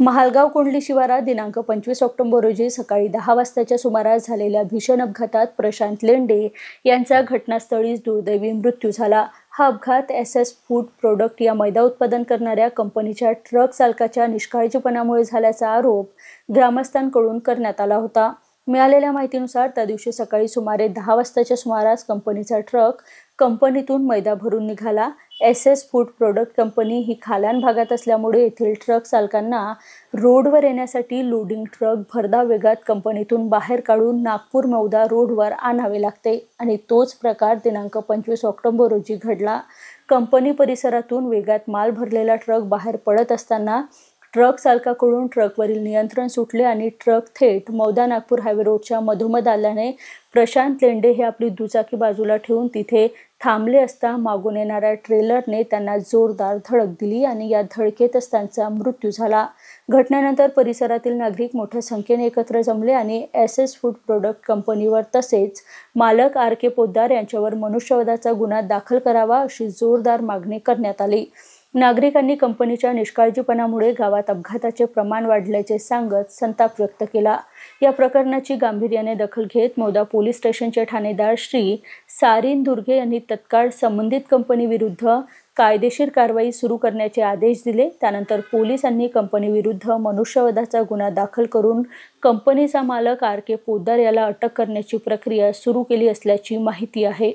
महालगाव कोंडली शिवारात दिनांक 25 ऑक्टोबर रोजी सकाळी 10 वाजताच्या सुमारास झालेल्या भीषण अपघातात प्रशांत लेंडे यांचा घटनास्थळीच दुर्दैवी मृत्यू झाला। हा अपघात एसएस फूड प्रोडक्ट या मैदा उत्पादन करणाऱ्या कंपनीच्या ट्रक चालकाच्या निष्काळजीपणामुळे झाल्याचा आरोप ग्रामस्थांकडून करण्यात आला होता। मिळालेल्या माहितीनुसार त्या दिवशी सकाळी सुमारे 10 वाजताच्या सुमारास कंपनीचा ट्रक कंपनीतून मैदा भरून निघाला। एसएस फूड प्रोडक्ट कंपनी ही खालान भागात असल्यामुळे येथील ट्रक चालकांना रोडवर येण्यासाठी लोडिंग ट्रक भरधाव वेगात कंपनीतून बाहेर काढून नागपूर मौदा रोडवर आणावे लागते आणि तोच प्रकार दिनांक 25 ऑक्टोबर रोजी घडला। कंपनी परिसरातून वेगात माल भरलेला ट्रक बाहेर पडत असताना ट्रक चालकाकडून ट्रकवरील नियंत्रण सुटले आणि ट्रक थेट मौदा नागपूर हायवे रोडच्या मधोमध आल्याने प्रशांत लेंडे हे आपली दुचाकी बाजूला ठेवून तिथे थांबले असता मागून येणाऱ्या ट्रेलरने त्यांना जोरदार धडक दिली आणि या धडकेतच त्यांचा मृत्यू झाला। घटनेनंतर परिसरातील नागरिक मोठ्या संख्येने एकत्र जमले आणि एसएस फूड प्रोडक्ट कंपनीवर तसेच मालक आर.के. पोद्दार यांच्यावर मनुष्यवधाचा गुन्हा दाखल करावा अशी जोरदार मागणी करण्यात आली। नागरिकांनी कंपनीच्या निष्काळजीपणामुळे गावात अपघाताचे प्रमाण वाढल्याचे सांगत संताप व्यक्त केला। या प्रकरणाची गांभीर्याने दखल घेत मौदा पोलीस स्टेशनचे ठाणेदार श्री सारीन दुर्गे यांनी तत्काळ संबंधित कंपनीविरुद्ध कायदेशीर कारवाई सुरू करण्याचे आदेश दिले। त्यानंतर पोलिसांनी कंपनीविरुद्ध मनुष्यवधाचा गुन्हा दाखल करून कंपनीचा मालक आर.के. पोद्दार याला अटक करण्याची प्रक्रिया सुरू केली असल्याची माहिती आहे।